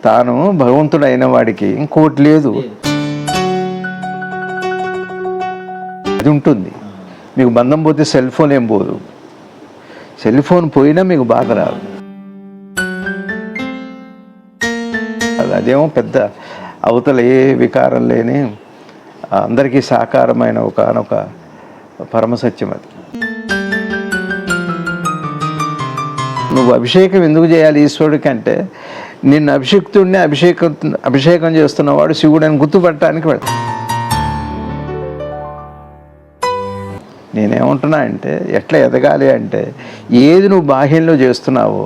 తాను భగవంతుడు అయిన వాడికి ఇంకోటి లేదు, అది ఉంటుంది. మీకు బంధం పోతే సెల్ ఫోన్ ఏం పోదు, సెల్ ఫోన్ పోయినా మీకు బాధ రాదు. అదేమో పెద్ద అవతల ఏ వికారం లేని అందరికీ సాకారమైన ఒకనొక పరమసత్యం అది. నువ్వు అభిషేకం ఎందుకు చేయాలి ఈశ్వరుడికి అంటే, నిన్ను అభిషిక్తుడిని అభిషేకం చేస్తున్నవాడు శివుడని గుర్తుపట్టడానికి వెళ్తా. నేనేమంటున్నా అంటే, ఎట్లా ఎదగాలి అంటే, ఏది నువ్వు బాహ్యంలో చేస్తున్నావో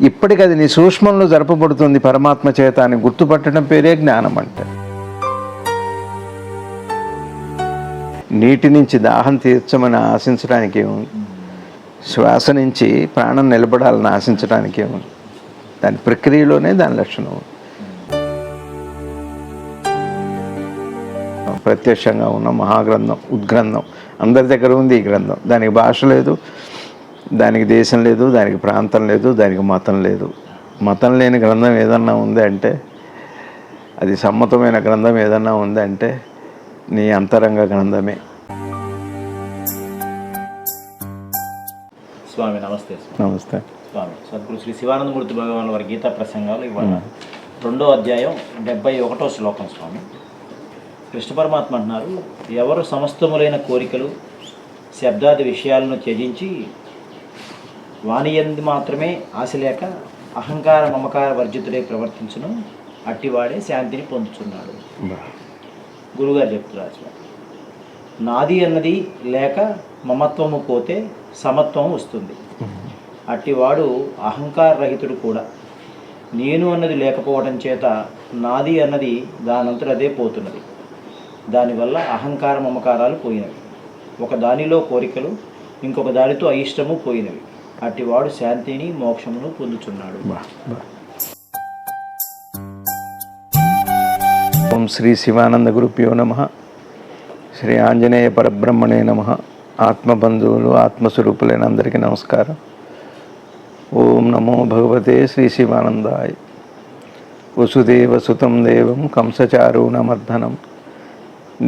ఇప్పటికది నీ సూక్ష్మంలో జరపబడుతుంది పరమాత్మ చేత అని గుర్తుపట్టడం పేరే జ్ఞానం అంటే. నీటి నుంచి దాహం తీర్చమని ఆశించడానికి ఏముంది, శ్వాస నుంచి ప్రాణం నిలబడాలని ఆశించడానికి ఏముంది, దాని ప్రక్రియలోనే దాని లక్షణం. ప్రత్యక్షంగా ఉన్న మహాగ్రంథం, ఉద్గ్రంథం అందరి దగ్గర ఉంది. ఈ గ్రంథం దానికి భాష లేదు, దానికి దేశం లేదు, దానికి ప్రాంతం లేదు, దానికి మతం లేదు. మతం లేని గ్రంథం ఏదన్నా ఉంది అంటే, అది సమ్మతమైన గ్రంథం ఏదన్నా ఉంది అంటే నీ అంతరంగ గ్రంథమే. స్వామి నమస్తే. నమస్తే స్వామి. సద్గురు శ్రీ శివానందమూర్తి భగవాన్ వారి గీతా ప్రసంగాలు ఇవాళ 2వ అధ్యాయం 71వ శ్లోకం. స్వామి కృష్ణ పరమాత్మ అంటున్నారు, ఎవరు సమస్తములైన కోరికలు శబ్దాది విషయాలను త్యజించి వాణియందు మాత్రమే ఆశ లేక అహంకార మమకార వర్జితుడై ప్రవర్తించును అట్టివాడే శాంతిని పొందుతున్నాడు. గురుగారు చెప్తున్నారు, నాది అన్నది లేక మమత్వము పోతే సమత్వం వస్తుంది. అట్టివాడు అహంకార రహితుడు కూడా. నేను అన్నది లేకపోవడం చేత నాది అన్నది దానంతటదే పోతున్నది. దానివల్ల అహంకార మమకారాలు పోయినవి. ఒక దానిలో కోరికలు, ఇంకొక దానితో అయిష్టము పోయినవి. అట్టివాడు శాంతిని మోక్షమును పొందుచున్నాడు. ఓం శ్రీ శివానంద గురుభ్యో నమః. శ్రీ ఆంజనేయ పరబ్రహ్మణే నమః. ఆత్మబంధువులు ఆత్మస్వరూపులైన అందరికీ నమస్కారం. ఓం నమో భగవతే శ్రీ శివానందాయ. వసుదేవ సుతం దేవం కంసచారూణమర్దనం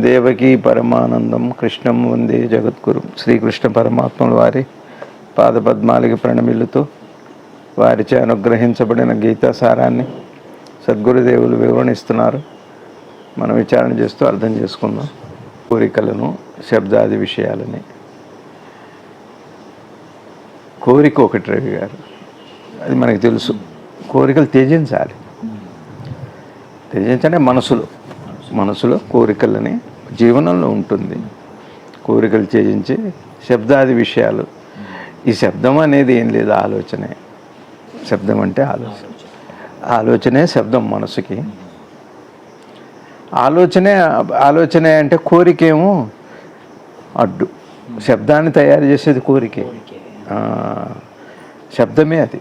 దేవకీ పరమానందం కృష్ణం వందే జగద్గురు. శ్రీకృష్ణ పరమాత్మల వారి పాదపద్మాలకి ప్రణమిల్లుతూ వారిచే అనుగ్రహించబడిన గీతా సారాన్ని సద్గురుదేవులు వివరణిస్తున్నారు. మనం విచారణ చేస్తూ అర్థం చేసుకుందాం. కోరికలను, శబ్దాది విషయాలని. కోరిక ఒకటి రవి గారు, అది మనకి తెలుసు. కోరికలు త్యజించాలి. త్యజించంటే మనసులో కోరికలని జీవనంలో ఉంటుంది. కోరికలు త్యజించి శబ్దాది విషయాలు. ఈ శబ్దం అనేది ఏం లేదు, ఆలోచనే. శబ్దం అంటే ఆలోచనే శబ్దం మనసుకి. ఆలోచనే అంటే కోరికేమో అడ్డు. శబ్దాన్ని తయారు చేసేది కోరికే. శబ్దమే అది.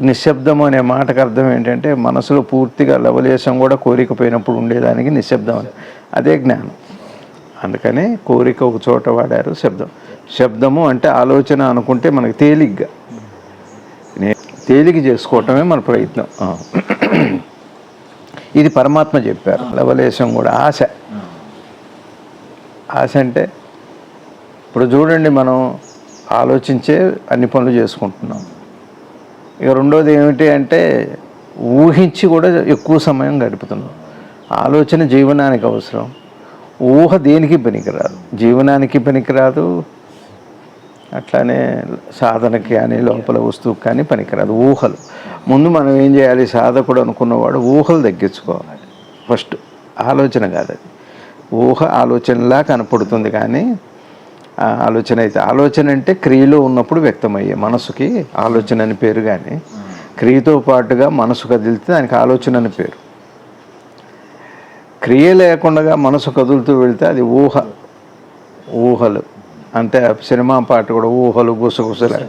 నిశ్శబ్దం అనే మాటకు అర్థం ఏంటంటే, మనసులో పూర్తిగా లవలేశం కూడా కోరికపోయినప్పుడు ఉండేదానికి నిశ్శబ్దం అని. అదే జ్ఞానం. అందుకనే కోరిక ఒక చోట వాడారు. శబ్దము అంటే ఆలోచన అనుకుంటే మనకి తేలిక చేసుకోవటమే మన ప్రయత్నం. ఇది పరమాత్మ చెప్పారు. లవలేశం కూడా ఆశ అంటే, ఇప్పుడు చూడండి, మనం ఆలోచించే అన్ని పనులు చేసుకుంటున్నాం. ఇక రెండోది ఏమిటి అంటే, ఊహించి కూడా ఎక్కువ సమయం గడుపుతున్నాం. ఆలోచన జీవనానికి అవసరం, ఊహ దేనికి పనికిరాదు. జీవనానికి పనికిరాదు, అట్లానే సాధనకి కానీ లోపల వస్తువుకి కానీ పనికిరాదు. ఊహలు ముందు మనం ఏం చేయాలి? సాధకుడు అనుకున్నవాడు ఊహలు తగ్గించుకోవాలి ఫస్ట్. ఆలోచన కాదు అది. ఊహ ఆలోచనలా కనపడుతుంది, కానీ ఆలోచన అంటే క్రియలో ఉన్నప్పుడు వ్యక్తమయ్యే. మనసుకి ఆలోచన అని పేరు, కానీ క్రియతో పాటుగా మనసు కదిలితే దానికి ఆలోచన అని పేరు. క్రియ లేకుండా మనసు కదులుతూ వెళితే అది ఊహలు. అంటే సినిమా పాట కూడా ఊహలు, గుసగుసలు.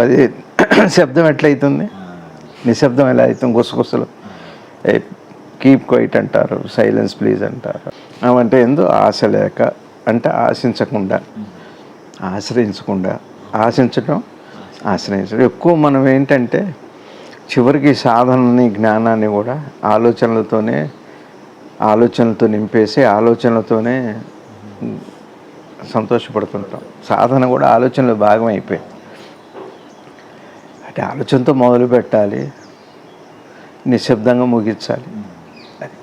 అది శబ్దం ఎట్లయితుంది? నిశ్శబ్దం ఎలా అవుతుంది? గుసగుసలు. కీప్ క్వైట్ అంటారు, సైలెన్స్ ప్లీజ్ అంటారు. అవంటే ఎందు ఆశ లేక, అంటే ఆశించకుండా, ఆశ్రయించడం. ఎక్కువ మనం ఏంటంటే చివరికి సాధనని జ్ఞానాన్ని కూడా ఆలోచనలతో నింపేసి ఆలోచనలతోనే సంతోషపడుతుంటాం. సాధన కూడా ఆలోచనలో భాగం అయిపోయింది. అంటే ఆలోచనతో మొదలు పెట్టాలి, నిశ్శబ్దంగా ముగించాలి. అది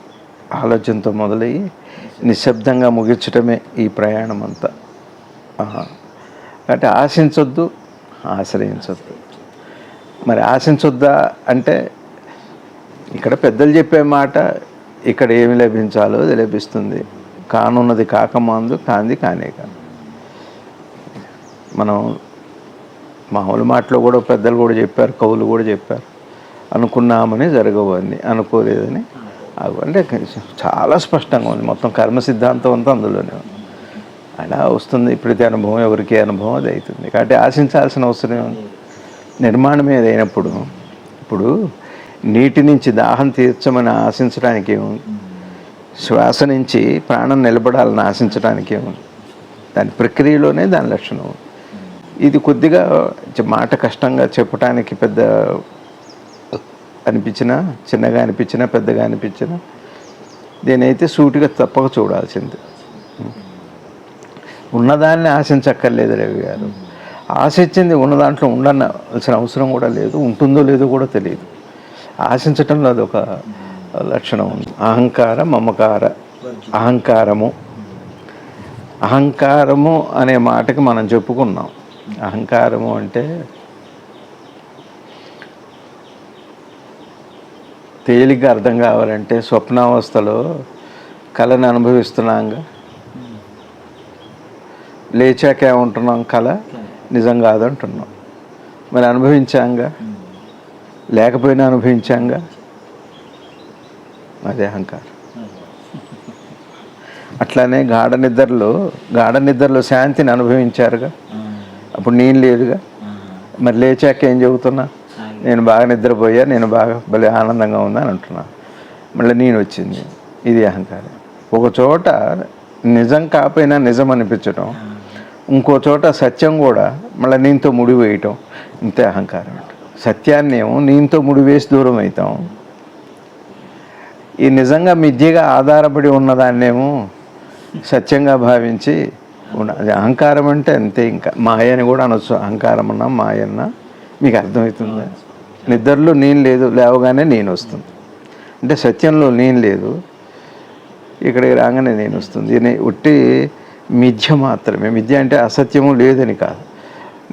ఆలోచనతో మొదలయ్యి నిశ్శబ్దంగా ముగించడమే ఈ ప్రయాణం అంతా. అంటే ఆశించొద్దు, ఆశ్రయించొద్దు. మరి ఆశించొద్దా అంటే ఇక్కడ పెద్దలు చెప్పే మాట, ఇక్కడ ఏమి లభించాలో అది లభిస్తుంది. కానున్నది కాకమాందు, కాంది కానే కాదు. మనం మామూలు మాటలో కూడా పెద్దలు కూడా చెప్పారు, కవులు కూడా చెప్పారు, అనుకున్నామని జరగవని, అనుకోలేదని అంటే చాలా స్పష్టంగా ఉంది. మొత్తం కర్మ సిద్ధాంతం అంతా అందులోనే ఉంది. అలా వస్తుంది. ఇప్పుడైతే అనుభవం, ఎవరికి అనుభవం అది అవుతుంది. కాబట్టి ఆశించాల్సిన అవసరం ఉంది. నిర్మాణం ఏదైనప్పుడు ఇప్పుడు నీటి నుంచి దాహం తీర్చమని ఆశించడానికి ఏముంది, శ్వాస నుంచి ప్రాణం నిలబడాలని ఆశించడానికి ఏముంది, దాని ప్రక్రియలోనే దాని లక్షణం. ఇది కొద్దిగా మాట కష్టంగా చెప్పడానికి పెద్ద అనిపించినా, చిన్నగా అనిపించినా, పెద్దగా అనిపించినా, దీనైతే సూటిగా తప్పక చూడాల్సింది. ఉన్నదాన్ని ఆశించక్కర్లేదు రవి గారు. ఆశించింది ఉన్న దాంట్లో ఉండవలసిన అవసరం కూడా లేదు, ఉంటుందో లేదో కూడా తెలియదు. ఆశించటంలో అదొక లక్షణం ఉంది. అహంకార మమకార. అహంకారము అనే మాటకి మనం చెప్పుకున్నాం. అహంకారము అంటే తేలిగ్గా అర్థం కావాలంటే స్వప్నావస్థలో కళను అనుభవిస్తున్నాంగా, లేచాక ఏమంటున్నాం, కళ నిజం కాదంటున్నాం. మరి అనుభవించాంగా, లేకపోయినా అనుభవించాంగా, అదే అహంకారం. అట్లానే గాఢ నిద్రలో శాంతిని అనుభవించారుగా, అప్పుడు నేను లేదుగా. మరి లేచాక ఏం చెబుతున్నా, నేను బాగా నిద్రపోయా, నేను బాగా భలే ఆనందంగా ఉన్నా అని అంటున్నా. మళ్ళీ నేను వచ్చింది. ఇది అహంకారం. ఒక చోట నిజం కాకపోయినా నిజం అనిపించటం, ఇంకో చోట సత్యం కూడా మళ్ళీ నేనుతో ముడివేయటం, ఇంతే అహంకారం. సత్యాన్ని ఏమో నేనుతో ముడివేసి దూరం అవుతాం. ఈ నిజంగా మిథ్యగా ఆధారపడి ఉన్నదాన్నేమో సత్యంగా భావించి అది అహంకారం. అంటే అంతే. ఇంకా మాయని కూడా అనొచ్చు. అహంకారం అన్నా మాయన్నా మీకు అర్థమవుతుంది. నిద్రలో నేను లేదు, లేవగానే నేను వస్తుంది. అంటే సత్యంలో నేను లేదు, ఇక్కడికి రాగానే నేను వస్తుంది. ఇది ఉట్టి మిథ్య మాత్రమే. మిథ్య అంటే అసత్యము లేదని కాదు,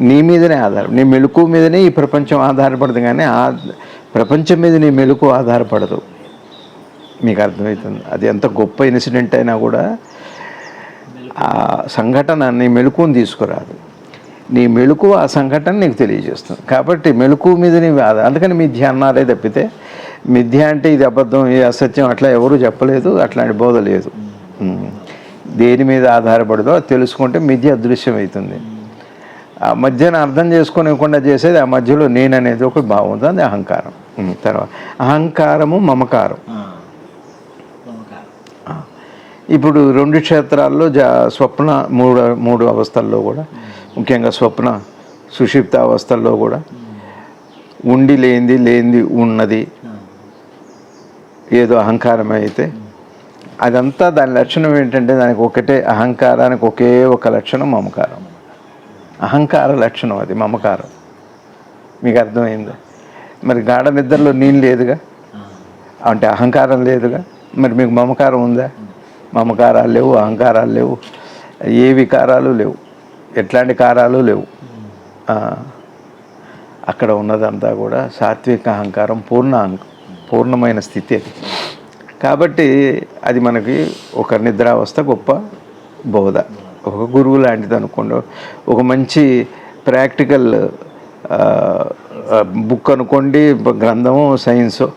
నీ మీదనే ఆధారం. నీ మెలకు మీదనే ఈ ప్రపంచం ఆధారపడదు, కానీ ఆ ప్రపంచం మీద నీ మెలకు ఆధారపడదు. మీకు అర్థమవుతుంది. అది ఎంత గొప్ప ఇన్సిడెంట్ అయినా కూడా ఆ సంఘటన నీ మెలకుని తీసుకురాదు. నీ మెలకు ఆ సంఘటన నీకు తెలియజేస్తుంది. కాబట్టి మెలకు మీద నీవు అందుకని మిథ్య అన్నారే తప్పితే, మిథ్య అంటే ఇది అబద్ధం, ఇది అసత్యం అట్లా ఎవరూ చెప్పలేదు. అట్లాంటి బోధ లేదు. దేని మీద ఆధారపడదో అది తెలుసుకుంటే మిథ్య అదృశ్యం అవుతుంది. ఆ మధ్యన అర్థం చేసుకోనివ్వకుండా చేసేది, ఆ మధ్యలో నేననేది ఒక భావం ఉంది, అది అహంకారం. తర్వాత అహంకారము మమకారం. ఇప్పుడు రెండు క్షేత్రాల్లో స్వప్న మూడు అవస్థల్లో కూడా, ముఖ్యంగా స్వప్న సుషిప్త అవస్థల్లో కూడా ఉండి లేనిది ఉన్నది ఏదో అహంకారం అయితే, అదంతా దాని లక్షణం ఏంటంటే, దానికి ఒకటే, అహంకారానికి ఒకే ఒక లక్షణం మమకారం. అహంకార లక్షణం అది మమకారం. మీకు అర్థమైందా? మరి గాఢ నిద్రలో నేను లేదుగా, అంటే అహంకారం లేదుగా. మరి మీకు మమకారం ఉందా? మమకారాలు లేవు, అహంకారాలు లేవు, ఏ వికారాలు లేవు, ఎట్లాంటి కారాలు లేవు. అక్కడ ఉన్నదంతా కూడా సాత్విక అహంకారం, పూర్ణమైన స్థితి అది. కాబట్టి అది మనకి ఒక నిద్రావస్థ గొప్ప బోధ, ఒక గురువు లాంటిది అనుకోండి. ఒక మంచి ప్రాక్టికల్ బుక్ అనుకోండి, గ్రంథము, సైన్సు,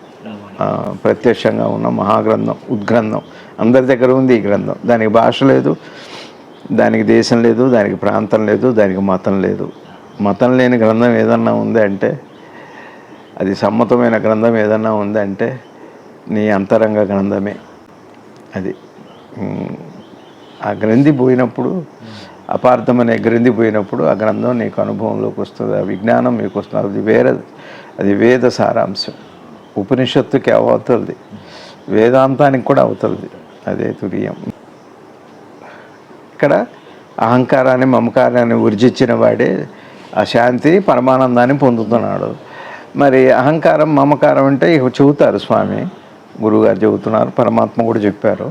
ప్రత్యక్షంగా ఉన్న మహాగ్రంథం, ఉద్గ్రంథం. అందరి దగ్గర ఉంది ఈ గ్రంథం. దానికి భాష లేదు, దానికి దేశం లేదు, దానికి ప్రాంతం లేదు, దానికి మతం లేదు. మతం లేని గ్రంథం ఏదన్నా ఉంది అంటే, అది సమ్మతమైన గ్రంథం ఏదన్నా ఉంది అంటే నీ అంతరంగ గ్రంథమే అది. ఆ గ్రంథి పోయినప్పుడు, అపార్థం అనే గ్రంథి పోయినప్పుడు ఆ గ్రంథం నీకు అనుభవంలోకి వస్తుంది, ఆ విజ్ఞానం మీకు వస్తుంది. అది వేరే అది వేద సారాంశం. ఉపనిషత్తుకి అవతలది, వేదాంతానికి కూడా అవతలది, అదే తురియం. ఇక్కడ అహంకారాన్ని మమకారాన్ని విర్జించిన వాడే ఆ శాంతి పరమానందాన్ని పొందుతున్నాడు. మరి అహంకారం మమకారం అంటే ఇక చెబుతారు స్వామి, గురువుగారు చెబుతున్నారు, పరమాత్మ కూడా చెప్పారు.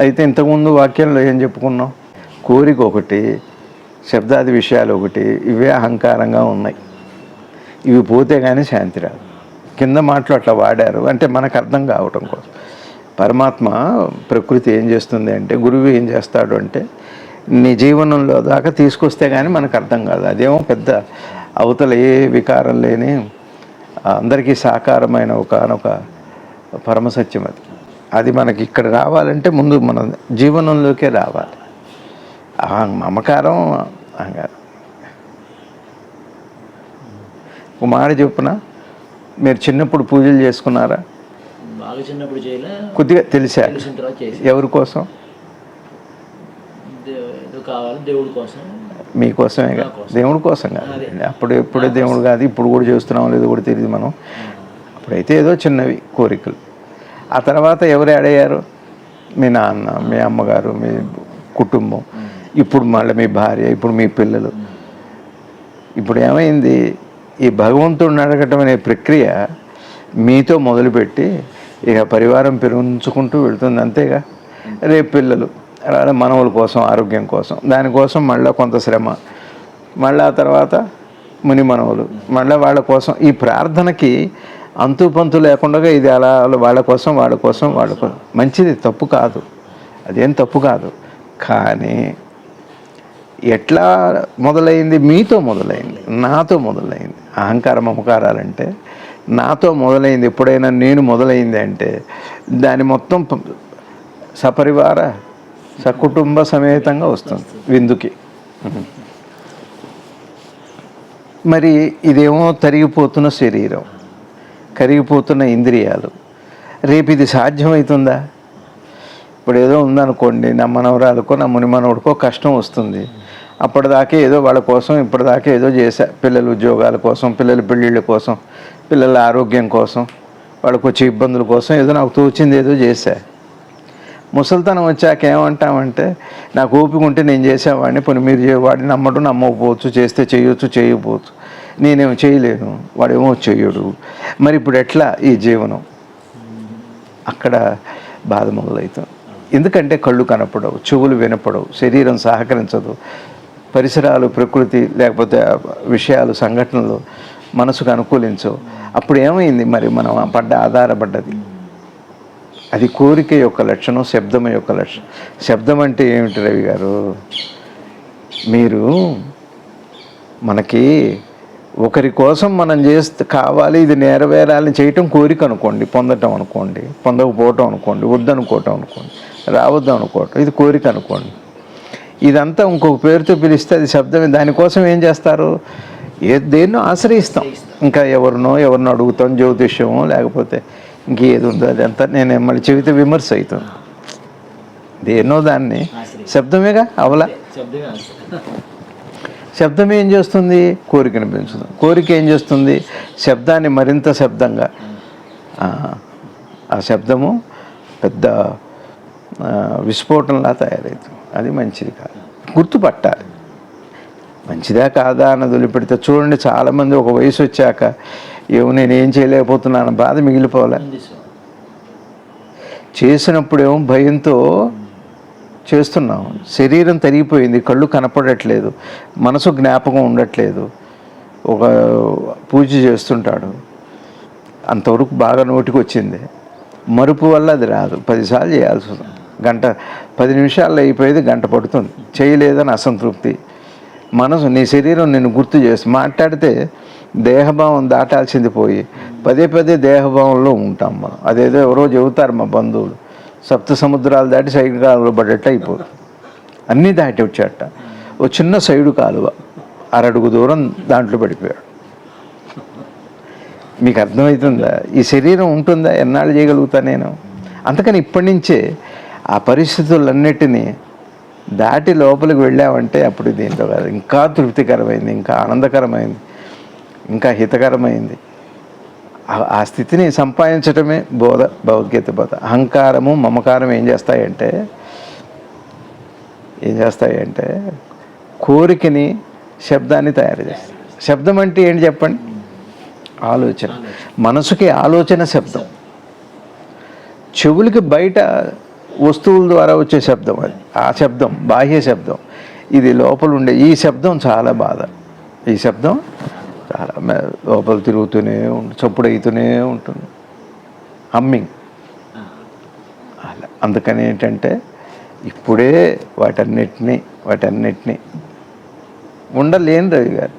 అయితే ఇంతకుముందు వాక్యంలో ఏం చెప్పుకున్నాం? కోరిక ఒకటి, శబ్దాది విషయాలు ఒకటి, ఇవే అహంకారంగా ఉన్నాయి. ఇవి పోతే కానీ శాంతి రాదు. కింద మాటలు అట్లా వాడారు అంటే మనకు అర్థం కావటం కోసం. పరమాత్మ ప్రకృతి ఏం చేస్తుంది అంటే, గురువు ఏం చేస్తాడు అంటే నీ జీవనంలో దాకా తీసుకొస్తే కానీ మనకు అర్థం కాదు. అదేమో పెద్ద అవతల ఏ వికారం లేని అందరికీ సాకారమైన ఒకనొక పరమసత్యం. అది మనకి ఇక్కడ రావాలంటే ముందు మన జీవనంలోకే రావాలి. మమకారం అహంకారం. ఒక మాట చెప్పున, మీరు చిన్నప్పుడు పూజలు చేసుకున్నారా? బాగా చిన్నప్పుడు చేయలే, కొద్దిగా తెలిసా? తెలిసిన తర్వాత చేసి. ఎవరి కోసం? కావాలి దేవుడి కోసం. మీకోసమే కాదు, దేవుడి కోసం కాదు. అప్పుడు ఎప్పుడే దేవుడు కాదు, ఇప్పుడు కూడా చేస్తున్నాం లేదో కూడా తెలియదు మనం. అప్పుడైతే ఏదో చిన్నవి కోరికలు. ఆ తర్వాత ఎవరు అడిగారు? మీ నాన్న, మీ అమ్మగారు, మీ కుటుంబం, ఇప్పుడు మళ్ళీ మీ భార్య, ఇప్పుడు మీ పిల్లలు. ఇప్పుడు ఏమైంది? ఈ భగవంతుడిని అడగటం అనే ప్రక్రియ మీతో మొదలుపెట్టి ఇక పరివారం పెరుగుంచుకుంటూ వెళుతుంది. అంతేగా. రేపు పిల్లలు, మనవుల కోసం, ఆరోగ్యం కోసం, దానికోసం మళ్ళీ కొంత శ్రమ, మళ్ళీ ఆ తర్వాత ముని మనవులు, మళ్ళీ వాళ్ళ కోసం. ఈ ప్రార్థనకి అంతు పంతు లేకుండా ఇది అలా వాళ్ళ కోసం వాళ్ళ కోసం వాళ్ళ కోసం. మంచిది, తప్పు కాదు, అదేం తప్పు కాదు. కానీ ఎట్లా మొదలైంది? మీతో మొదలైంది, నాతో మొదలైంది. అహంకార మమకారాలంటే నాతో మొదలైంది. ఎప్పుడైనా నేను మొదలైంది అంటే దాని మొత్తం సపరివార సకుటుంబ సమేతంగా వస్తుంది విందుకి. మరి ఇదేమో తరిగిపోతున్న శరీరం, కరిగిపోతున్న ఇంద్రియాలు. రేపు ఇది సాధ్యమవుతుందా? ఇప్పుడు ఏదో ఉందనుకోండి, నా మనవరాలకో నా ముని మనవడికో కష్టం వస్తుంది. అప్పటిదాకే ఏదో వాళ్ళ కోసం, ఇప్పటిదాకా ఏదో చేశా, పిల్లల ఉద్యోగాల కోసం, పిల్లల పెళ్ళిళ్ళ కోసం, పిల్లల ఆరోగ్యం కోసం, వాళ్ళకు వచ్చే ఇబ్బందుల కోసం ఏదో నాకు తోచింది ఏదో చేశా. ముసలితనం వచ్చాక ఏమంటామంటే, నాకు ఓపిక ఉంటే నేను చేసేవాడిని, పోనీ మీరు వాడిని నమ్మడం నమ్మకపోవచ్చు, చేస్తే చేయొచ్చు, చేయకపోవచ్చు, నేనేమో చేయలేను, వాడేమో చెయ్యడు. మరి ఇప్పుడు ఎట్లా ఈ జీవనం? అక్కడ బాధ మొదలవుతుంది. ఎందుకంటే కళ్ళు కనపడవు, చెవులు వినపడవు, శరీరం సహకరించదు, పరిసరాలు, ప్రకృతి, లేకపోతే విషయాలు, సంఘటనలు మనసుకు అనుకూలించవు. అప్పుడు ఏమైంది? మరి మనం ఆధారపడ్డది అది కోరిక యొక్క లక్షణం, శబ్దం యొక్క లక్షణం. శబ్దం అంటే ఏమిటి రవి గారు? మీరు మనకి ఒకరి కోసం మనం చేస్తే కావాలి, ఇది నెరవేరాలని చేయటం కోరిక అనుకోండి, పొందటం అనుకోండి, పొందకపోవటం అనుకోండి, వద్దనుకోవటం అనుకోండి, రావద్దు అనుకోవటం, ఇది కోరిక అనుకోండి. ఇదంతా ఇంకొక పేరుతో పిలిస్తే అది శబ్దమే. దానికోసం ఏం చేస్తారు? దేన్నో ఆశ్రయిస్తాం. ఇంకా ఎవరినో అడుగుతాం, జ్యోతిష్యమో లేకపోతే ఇంకేది ఉందో అదంతా. నేను మళ్ళీ చెబితే విమర్శ అవుతుంది. దేన్నో దాన్ని శబ్దమేగా అవలా. శబ్దం ఏం చేస్తుంది? కోరికను పెంచుతుంది. కోరిక ఏం చేస్తుంది? శబ్దాన్ని మరింత శబ్దంగా, ఆ శబ్దము పెద్ద విస్ఫోటనలా తయారవుతుంది. అది మంచిది కాదు, గుర్తుపట్టాలి. మంచిదా కాదా అన్నది వదిలిపెడితే చూడండి, చాలామంది ఒక వయసు వచ్చాక నేనేం చేయలేకపోతున్నాను బాధ మిగిలిపోలే. చేసినప్పుడేమో భయంతో చేస్తున్నాం, శరీరం తరిగిపోయింది, కళ్ళు కనపడట్లేదు, మనసు జ్ఞాపకం ఉండట్లేదు. ఒక పూజ చేస్తుంటాడు, అంతవరకు బాగా నోటికి వచ్చింది, మరుపు వల్ల అది రాదు, 10 సార్లు చేయాల్సి వస్తుంది. 10 నిమిషాల్లో అయిపోయేది గంట పడుతుంది. చేయలేదని అసంతృప్తి. మనసు, నీ శరీరం నిన్ను గుర్తు చేసి మాట్లాడితే దేహభావం దాటాల్సింది పోయి పదే దేహభావంలో ఉంటాం మనం. అదేదో ఎవరో చెబుతారు మా బంధువులు, 7 సముద్రాలు దాటి సైడ్ కాలువలో పడ్డట్టు అయిపోతుంది. అన్నీ దాటి వచ్చాట. ఓ చిన్న సైడు కాలువ 1 అడుగు దూరం దాంట్లో పడిపోయాడు. మీకు అర్థమవుతుందా? ఈ శరీరం ఉంటుందా? ఎన్నాళ్ళు చేయగలుగుతా నేను? అందుకని ఇప్పటి నుంచే ఆ పరిస్థితులన్నిటినీ దాటి లోపలికి వెళ్ళామంటే అప్పుడు దీంట్లో కాదు, ఇంకా తృప్తికరమైంది, ఇంకా ఆనందకరమైంది, ఇంకా హితకరమైంది, ఆ స్థితిని సంపాదించడమే బోధ, భగవద్గీత బోధ. అహంకారము మమకారం ఏం చేస్తాయంటే కోరికని, శబ్దాన్ని తయారు చేస్తాయి. శబ్దం అంటే ఏంటి చెప్పండి? ఆలోచన. మనసుకి ఆలోచన శబ్దం, చెవులకి బయట వస్తువుల ద్వారా వచ్చే శబ్దం అది. ఆ శబ్దం బాహ్య శబ్దం. ఇది లోపల ఉండే ఈ శబ్దం చాలా బాధ. ఈ శబ్దం చాలా లోపల తిరుగుతూనే చప్పుడు అవుతూనే ఉంటుంది, హమ్మింగ్. అలా అందుకని ఏంటంటే ఇప్పుడే వాటన్నిటినీ ఉండలేను రవి గారు,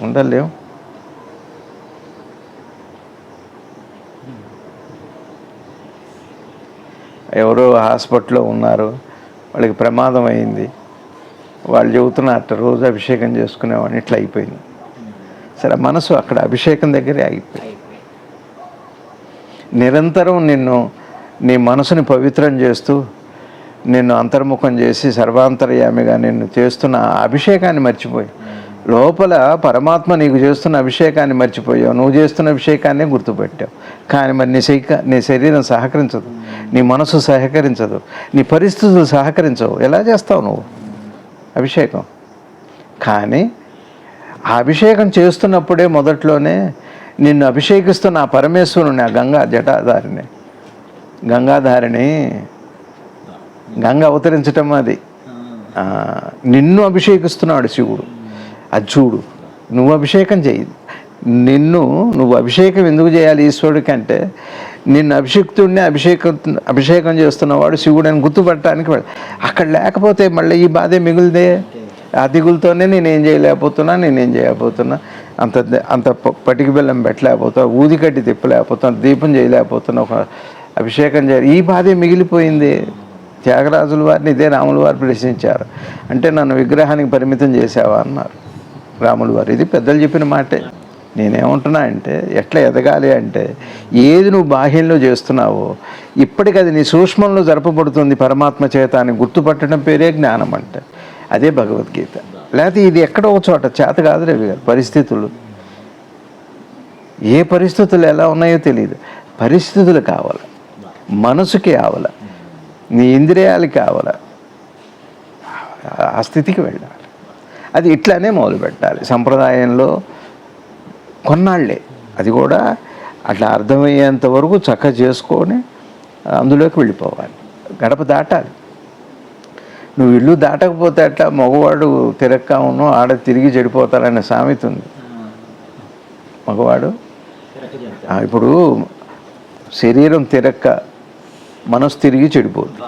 ఉండలేం. ఎవరో హాస్పిటల్లో ఉన్నారు, వాళ్ళకి ప్రమాదం అయింది, వాళ్ళు చెబుతున్నట్టు రోజు అభిషేకం చేసుకునేవాడిని, ఇట్లా అయిపోయింది. సరే, మనసు అక్కడ అభిషేకం దగ్గరే అయిపోయింది. నిరంతరం నీ మనసుని పవిత్రం చేస్తూ, నిన్ను అంతర్ముఖం చేసి సర్వాంతర్యామిగా నిన్ను చేస్తున్న అభిషేకాన్ని మర్చిపోయి, లోపల పరమాత్మ నీకు చేస్తున్న అభిషేకాన్ని మర్చిపోయావు. నువ్వు చేస్తున్న అభిషేకాన్నే గుర్తుపెట్టావు. కానీ మరి నీ శరీరం సహకరించదు, నీ మనసు సహకరించదు, నీ పరిస్థితులు సహకరించవు. ఎలా చేస్తావు నువ్వు అభిషేకం? కానీ ఆ అభిషేకం చేస్తున్నప్పుడే మొదట్లోనే నిన్ను అభిషేకిస్తున్న ఆ పరమేశ్వరుని, ఆ గంగాధారిని గంగ అవతరించటం అది. నిన్ను అభిషేకిస్తున్నాడు శివుడు. అది చూడు, నువ్వు అభిషేకం చేయి. నువ్వు అభిషేకం ఎందుకు చేయాలి ఈశ్వరుడికి అంటే, నిన్ను అభిషిక్తుడిని అభిషేకం చేస్తున్నవాడు శివుడు అని గుర్తుపట్టడానికి. అక్కడ లేకపోతే మళ్ళీ ఈ బాధే మిగులుదే. ఆ దిగులతోనే నేనేం చేయలేకపోతున్నా, అంత పటికి బెల్లం పెట్టలేకపోతున్నా, ఊదికట్టి తిప్పలేకపోతున్నా, దీపం చేయలేకపోతున్నా, ఒక అభిషేకం చేయాలి, ఈ బాధే మిగిలిపోయింది. త్యాగరాజుల వారిని ఇదే రాముల వారు ప్రశ్నించారు. అంటే నన్ను విగ్రహానికి పరిమితం చేసావా అన్నారు రాముల వారు. ఇది పెద్దలు చెప్పిన మాటే. నేనేమంటున్నా అంటే, ఎట్లా ఎదగాలి అంటే, ఏది నువ్వు బాహ్యంలో చేస్తున్నావో ఇప్పటికది నీ సూక్ష్మంలో జరపబడుతుంది పరమాత్మ చేత అని గుర్తుపట్టడం పేరే జ్ఞానం అంటే. అదే భగవద్గీత. లేకపోతే ఇది ఎక్కడో ఒక చోట చేత కాదు రవి గారు. పరిస్థితులు, ఏ పరిస్థితులు ఎలా ఉన్నాయో తెలియదు. పరిస్థితులు కావాలి, మనసుకి కావాలి, నీ ఇంద్రియాలకి కావాలి, ఆ స్థితికి వెళ్ళాలి. అది ఇట్లానే మొదలు పెట్టాలి సంప్రదాయంలో కొన్నాళ్లే. అది కూడా అట్లా అర్థమయ్యేంత వరకు చక్కగా చేసుకొని అందులోకి వెళ్ళిపోవాలి. గడప దాటాలి. నువ్వు ఇల్లు దాటకపోతే అట్లా మగవాడు తిరక్కావును, ఆడ తిరిగి చెడిపోతారనే సామెత ఉంది. మగవాడు ఇప్పుడు శరీరం తిరక్క మనసు తిరిగి చెడిపోతుంది.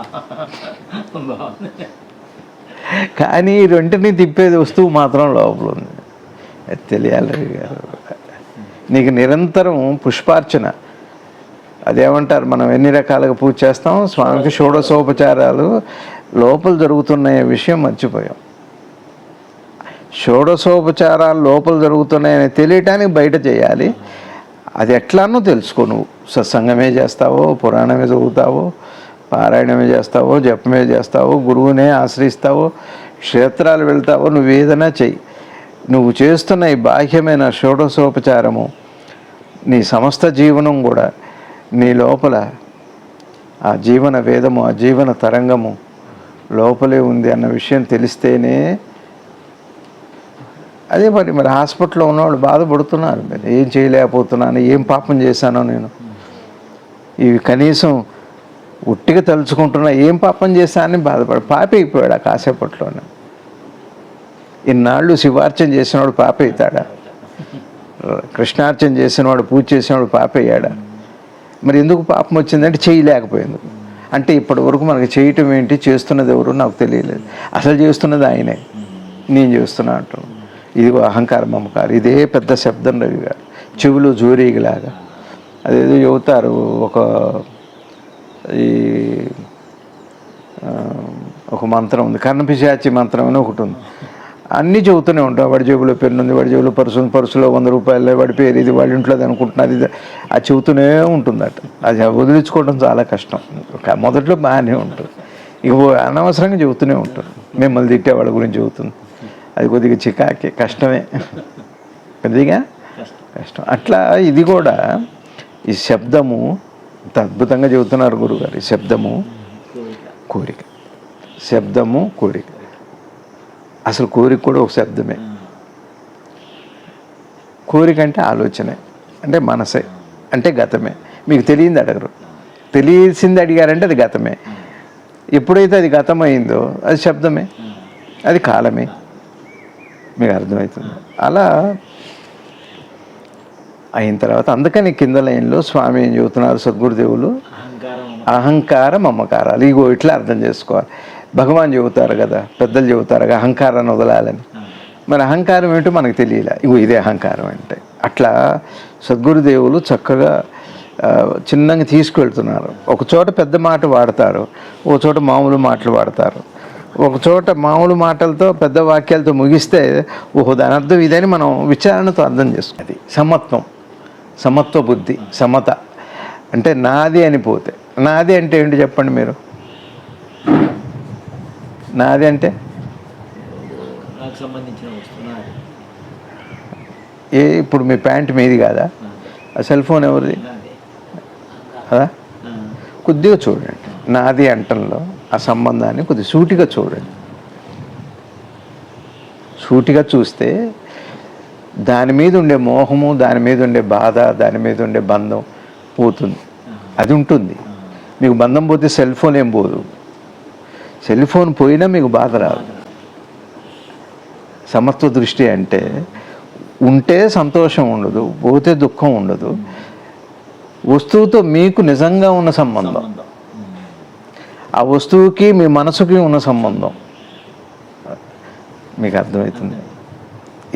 కానీ ఈ రెంటిని తిప్పేది వస్తువు మాత్రం లోపల ఉంది. అది తెలియాలి గారు. నీకు నిరంతరం పుష్పార్చన, అదేమంటారు, మనం ఎన్ని రకాలుగా పూజ చేస్తాం, స్వామికి షోడశోపచారాలు లోపల జరుగుతున్న విషయం మర్చిపోయాం. షోడశోపచారాలు లోపల జరుగుతున్నాయని తెలియటానికి బయట చేయాలి. అది ఎట్లానో తెలుసుకో. నువ్వు సత్సంగమే చేస్తావో, పురాణమే చదువుతావో, పారాయణమే చేస్తావో, జపమే చేస్తావో, గురువునే ఆశ్రయిస్తావో, క్షేత్రాలు వెళ్తావో, నువ్వు ఏదైనా చెయ్యి. నువ్వు చేస్తున్న ఈ బాహ్యమైన షోడశోపచారము నీ సమస్త జీవనం కూడా నీ లోపల ఆ జీవన వేదము, ఆ జీవన తరంగము లోపలే ఉంది అన్న విషయం తెలిస్తేనే. అదే మరి హాస్పిటల్లో ఉన్నవాళ్ళు బాధపడుతున్నారు. మరి ఏం చేయలేకపోతున్నాను, ఏం పాపం చేశానో నేను, ఇవి కనీసం ఉట్టిగా తలుచుకుంటున్నా, ఏం పాపం చేశానని పాపి అయిపోయాడు ఆ కాసేపట్లోనే. ఇన్నాళ్ళు శివార్చన చేసినవాడు పాప అవుతాడా? కృష్ణార్చన చేసినవాడు, పూజ చేసినవాడు పాప అయ్యాడా? మరి ఎందుకు పాపం వచ్చిందంటే చేయలేకపోయింది. అంటే ఇప్పటి వరకు మనకి చేయటం ఏంటి, చేస్తున్నది ఎవరు నాకు తెలియలేదు. అసలు చేస్తున్నది ఆయనే, నేను చేస్తున్నా అంటున్నాను. ఇదిగో అహంకారం, మమకారం, ఇదే పెద్ద శబ్దం రవి గారు. చెవులు జోరీగిలాగా అదేదో చెబుతారు. ఒక మంత్రం ఉంది, కర్ణపిశాచి మంత్రం అని ఒకటి ఉంది. అన్నీ చెబుతూనే ఉంటాం. వాడి జేబులో పెన్ను ఉంది, వాడి జేబులో పర్సు ఉంది, పర్సులో 100 రూపాయలు, వాడి పేరు ఇది, వాళ్ళ ఇంట్లో అది అనుకుంటున్నారు, ఇది అది చెబుతూనే ఉంటుందట. అది వదిలించుకోవడం చాలా కష్టం. మొదట్లో బాగానే ఉంటుంది, ఇక అనవసరంగా చెబుతూనే ఉంటారు. మిమ్మల్ని తిట్టే వాళ్ళ గురించి చెబుతుంది, అది కొద్దిగా చికాకే, కష్టమే, కొద్దిగా కష్టం. అట్లా ఇది కూడా ఈ శబ్దము ఇంత అద్భుతంగా చెబుతున్నారు గురుగారు. ఈ శబ్దము కోరిక, శబ్దము కోరిక. అసలు కోరిక కూడా ఒక శబ్దమే. కోరిక అంటే ఆలోచనే, అంటే మనసే, అంటే గతమే. మీకు తెలియంది అడగరు, తెలిసింది అడిగారంటే అది గతమే. ఎప్పుడైతే అది గతమైందో అది శబ్దమే, అది కాలమే. మీకు అర్థమవుతుంది. అలా అయిన తర్వాత అందుకని కింద లైన్లో స్వామి ఏం చెబుతున్నారు సద్గురుదేవులు, అహంకార మమకారాలు. ఇగో ఇట్లా అర్థం చేసుకోవాలి. భగవాన్ చెబుతారు కదా, పెద్దలు చెబుతారు కదా అహంకారాన్ని వదలాలని. మరి అహంకారం ఏంటో మనకు తెలియలే. ఇగో ఇదే అహంకారం అంటే. అట్లా సద్గురుదేవులు చక్కగా చిన్నగా తీసుకువెళ్తున్నారు. ఒక చోట పెద్ద మాట వాడతారు, ఒక చోట మామూలు మాటలు వాడతారు. ఒక చోట మామూలు మాటలతో పెద్ద వాక్యాలతో ముగిస్తే ఓహో దాని అర్థం ఇదని మనం విచారణతో అర్థం చేసుకోవాలి. అది సమత్వం, సమత్వ బుద్ధి, సమత. అంటే నాది అని పోతే, నాది అంటే ఏంటి చెప్పండి మీరు? నాది అంటే నాకు సంబంధించిన ఇప్పుడు మీ ప్యాంట్ మీది కాదా? ఆ సెల్ ఫోన్ ఎవరిది కదా? కొద్దిగా చూడండి, నాది అంటంలో ఆ సంబంధాన్ని కొద్దిగా సూటిగా చూడండి. సూటిగా చూస్తే దాని మీద ఉండే మోహము, దాని మీద ఉండే బాధ, దాని మీద ఉండే బంధం పోతుంది. అది ఉంటుంది. మీకు బంధం పోతే సెల్ ఫోన్ ఏం పోదు. సెల్ ఫోన్ పోయినా మీకు బాధ రాదు. సమత్వ దృష్టి అంటే ఉంటే సంతోషం ఉండదు, పోతే దుఃఖం ఉండదు. వస్తువుతో మీకు నిజంగా ఉన్న సంబంధం, ఆ వస్తువుకి మీ మనసుకి ఉన్న సంబంధం. మీకు అర్థమవుతుంది.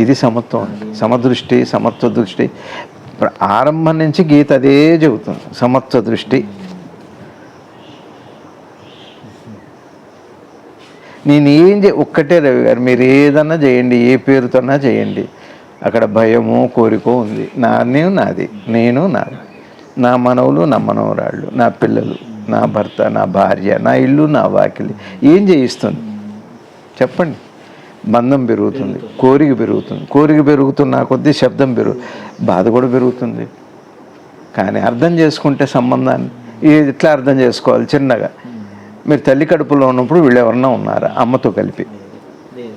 ఇది సమత్వం. సమదృష్టి, సమత్వ దృష్టి. ఆరంభం నుంచి గీత అదే చెబుతుంది, సమత్వ దృష్టి. నేను ఏం ఒక్కటే రవి గారు, మీరు ఏదన్నా చేయండి, ఏ పేరుతోన్నా చేయండి, అక్కడ భయమో కోరికో ఉంది. నాది, నేను నాది, నా మనవులు, నా మనవరాళ్ళు, నా పిల్లలు, నా భర్త, నా భార్య, నా ఇల్లు, నా వాకిలి. ఏం చేయిస్తుంది చెప్పండి? బంధం పెరుగుతుంది, కోరిక పెరుగుతుంది. కోరిక పెరుగుతున్న కొద్దీ శబ్దం బాధ కూడా పెరుగుతుంది. కానీ అర్థం చేసుకుంటే సంబంధాన్ని ఎట్లా అర్థం చేసుకోవాలి? చిన్నగా మీరు తల్లి కడుపులో ఉన్నప్పుడు వీళ్ళు ఎవరన్నా ఉన్నారా? అమ్మతో కలిపి,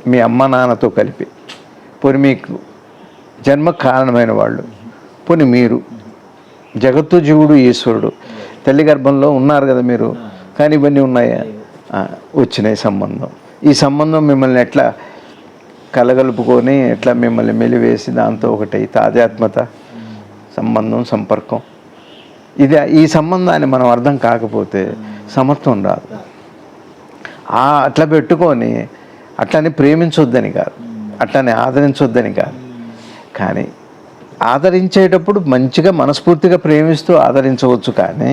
మీ అమ్మ నాన్నతో కలిపి, పోనీ మీకు జన్మకు కారణమైన వాళ్ళు, పోనీ మీరు, జగత్తు జీవుడు ఈశ్వరుడు తల్లి గర్భంలో ఉన్నారు కదా మీరు. కానీ ఇవన్నీ ఉన్నాయా? వచ్చినాయి సంబంధం. ఈ సంబంధం మిమ్మల్ని ఎట్లా కలగలుపుకొని, ఎట్లా మిమ్మల్ని మెలివేసి దాంతో ఒకటి తాదాత్మత, సంబంధం, సంపర్కం. ఈ సంబంధాన్ని మనం అర్థం కాకపోతే సమత్వం రాదు. అట్లా పెట్టుకొని అట్లని ప్రేమించొద్దని కాదు, అట్లని ఆదరించొద్దని కాదు. కానీ ఆదరించేటప్పుడు మంచిగా మనస్ఫూర్తిగా ప్రేమిస్తూ ఆదరించవచ్చు. కానీ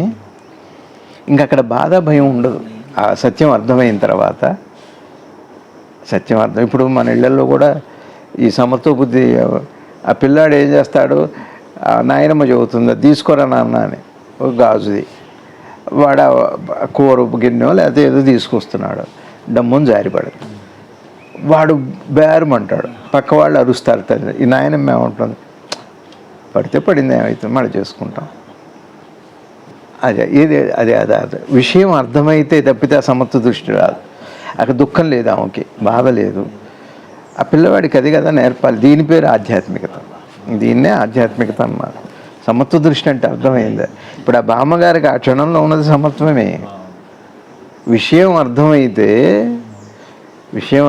ఇంకక్కడ బాధ భయం ఉండదు. ఆ సత్యం అర్థమైన తర్వాత, సత్యం అర్థం. ఇప్పుడు మన ఇళ్లలో కూడా ఈ సమత్వ బుద్ధి, ఆ పిల్లాడు ఏం చేస్తాడు, నాయనమ్మ చెబుతుంది తీసుకోరా నాన్న అని, ఒక గాజుది. వాడు కూర గిన్నె లేకపోతే ఏదో తీసుకొస్తున్నాడు, డమ్ముని జారిపడదు. వాడు బేరమంటాడు, పక్క వాళ్ళు అరుస్తారు. తల్లి ఈ నాయనమ్మ ఏమంటుంది, పడితే పడింది, ఏమవుతుంది మళ్ళీ చేసుకుంటాం. అదే విషయం అర్థమైతే తప్పితే ఆ సమత్వ దృష్టి రాదు. అక్కడ దుఃఖం లేదు, ఆమెకి బాధ లేదు. ఆ పిల్లవాడికి అది కదా నేర్పాలి. దీని పేరు ఆధ్యాత్మికత. దీన్నే ఆధ్యాత్మికత అన్నారు. సమత్వ దృష్టి అంటే అర్థమైంది. ఇప్పుడు ఆ బామ్మగారికి ఆ క్షణంలో ఉన్నది సమత్వమే. విషయం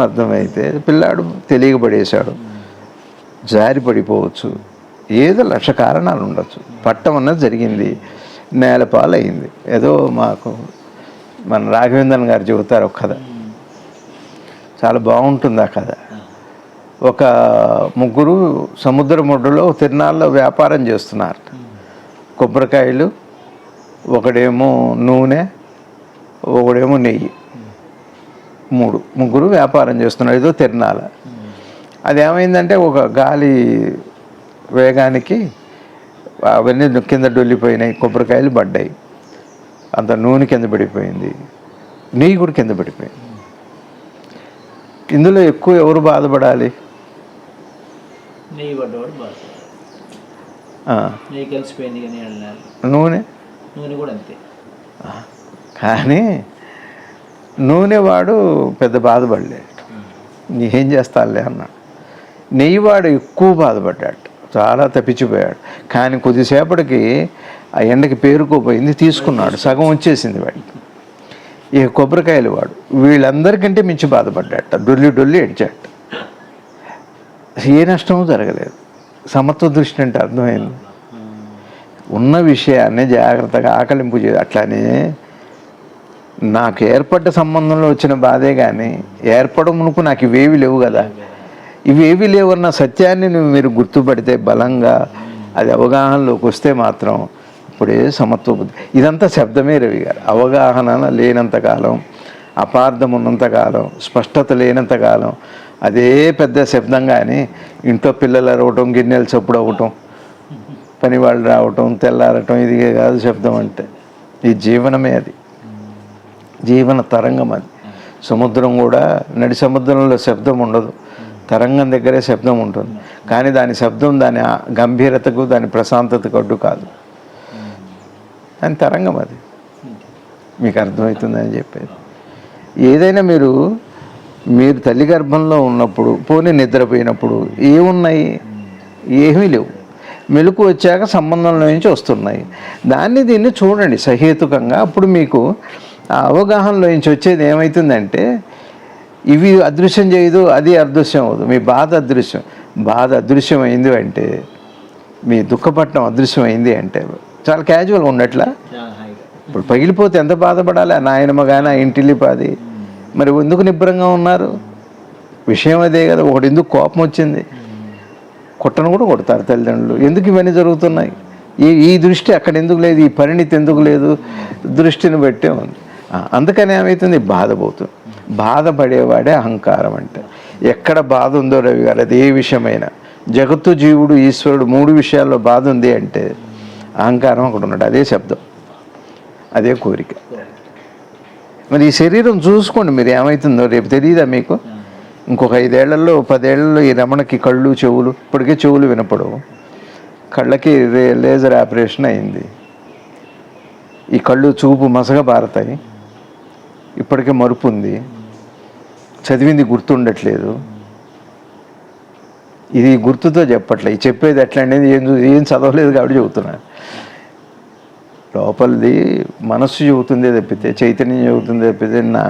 అర్థమైతే పిల్లాడు తెలియబడేశాడు, జారి పడిపోవచ్చు, ఏదో 1,00,000 కారణాలు ఉండొచ్చు. పట్టం అన్నది జరిగింది, నేలపాలైంది. ఏదో మాకు మన రాఘవేంద్రన్ గారు చెబుతారు ఒక కథ, చాలా బాగుంటుంది ఆ కథ. ఒక ముగ్గురు సముద్ర ఒడ్డులో తిరునాళ్ళలో వ్యాపారం చేస్తున్నారు. కొబ్బరికాయలు, ఒకడేమో నూనె, ఒకడేమో నెయ్యి, ముగ్గురు వ్యాపారం చేస్తున్నారు. ఏదో తిరునాళ్ళ. అదేమైందంటే ఒక గాలి వేగానికి అవన్నీ కింద డొల్లిపోయినాయి, కొబ్బరికాయలు పడ్డాయి, అంత నూనె కింద పడిపోయింది, నెయ్యి కూడా కింద పడిపోయింది. ఇందులో ఎక్కువ ఎవరు బాధపడాలి? నీకు కలిసిపోయింది కానీ అన్నారు. నూనె కూడా అంతే. కానీ నూనె వాడు పెద్ద బాధపడలేడు, ఏం చేస్తానులే అన్నాడు. నెయ్యి వాడు ఎక్కువ బాధపడ్డాడు, చాలా తప్పించిపోయాడు. కానీ కొద్దిసేపటికి ఆ ఎండకి పేరుకోపోయింది, తీసుకున్నాడు, సగం వచ్చేసింది వాడికి. ఇక కొబ్బరికాయలు వాడు వీళ్ళందరికంటే మించి బాధపడ్డాట, డొల్లి ఏడ్చాట. ఏ నష్టమూ జరగలేదు. సమత్వ దృష్టి అంటే అర్థమైంది. ఉన్న విషయాన్ని జాగ్రత్తగా ఆకలింపు అట్లానే నాకు ఏర్పడ్డ సంబంధంలో వచ్చిన బాధే కానీ ఏర్పడమునుకు నాకు ఇవేవి లేవు కదా. ఇవేవి లేవన్న సత్యాన్ని మీరు గుర్తుపడితే బలంగా అది అవగాహనలోకి వస్తే మాత్రం ఇప్పుడే సమత్వ బుద్ధి. ఇదంతా శబ్దమే రవి గారు. అవగాహన లేనంతకాలం, అపార్థం ఉన్నంతకాలం, స్పష్టత లేనంతకాలం అదే పెద్ద శబ్దం. కానీ ఇంట్లో పిల్లలు అరవటం, గిన్నెలు చప్పుడు అవ్వటం, పని వాళ్ళు రావటం, తెల్లారటం, ఇది కాదు శబ్దం అంటే. ఈ జీవనమే, అది జీవన తరంగం. అది సముద్రం కూడా, నడి సముద్రంలో శబ్దం ఉండదు, తరంగం దగ్గరే శబ్దం ఉంటుంది. కానీ దాని శబ్దం దాని గంభీరతకు, దాని ప్రశాంతతకు అడ్డు కాదు. దాని తరంగం అది. మీకు అర్థమవుతుందని చెప్పేది. ఏదైనా మీరు తల్లి గర్భంలో ఉన్నప్పుడు, పోనీ నిద్రపోయినప్పుడు ఏమున్నాయి? ఏమీ లేవు. మెలకు వచ్చాక సంబంధంలో నుంచి వస్తున్నాయి. దీన్ని చూడండి సహేతుకంగా. అప్పుడు మీకు ఆ అవగాహనలో నుంచి వచ్చేది ఏమవుతుందంటే, ఇవి అదృశ్యం చేయదు, అది అదృశ్యం అవ్వదు. మీ బాధ అదృశ్యం అయింది అంటే, మీ దుఃఖపట్నం అదృశ్యం అయింది అంటే చాలా క్యాజువల్గా ఉండట్లా. ఇప్పుడు పగిలిపోతే ఎంత బాధపడాలి? ఆ నాయనమ్మ కానీ, ఆ ఇంటిల్లిపాది. మరి ఎందుకు నిబ్బరంగా ఉన్నారు? విషయం అదే కదా. ఒకటి ఎందుకు కోపం వచ్చింది, కొట్టను కూడా కొడతారు తల్లిదండ్రులు. ఎందుకు ఇవన్నీ జరుగుతున్నాయి? ఈ దృష్టి అక్కడ ఎందుకు లేదు? ఈ పరిణితి ఎందుకు లేదు? దృష్టిని బట్టే ఉంది. అందుకని ఏమవుతుంది? బాధపోతుంది. బాధపడేవాడే అహంకారం. అంటే ఎక్కడ బాధ ఉందో రవి గారు, అది ఏ విషయమైనా, జగత్తు, జీవుడు, ఈశ్వరుడు, 3 విషయాల్లో బాధ ఉంది అంటే అహంకారం అక్కడ ఉన్నాడు. అదే శబ్దం, అదే కోరిక. మరి ఈ శరీరం చూసుకోండి మీరు, ఏమవుతుందో రేపు తెలియదా మీకు? ఇంకొక 5 ఏళ్లలో 10 ఏళ్లలో ఈ రమణకి కళ్ళు, చెవులు, ఇప్పటికే చెవులు వినపడవు, కళ్ళకి లేజర్ ఆపరేషన్ అయింది, ఈ కళ్ళు చూపు మసగ బారతాయి, ఇప్పటికే మరుపు ఉంది, చదివింది గుర్తుండట్లేదు. ఇది గుర్తుతో చెప్పట్లే, ఈ చెప్పేది ఎట్లా అనేది ఏం చదవలేదు కాబట్టి చెబుతున్నాను. లోపలిది మనస్సు చెబుతుందే తప్పితే, చైతన్యం చెబుతుందే తప్పితే నా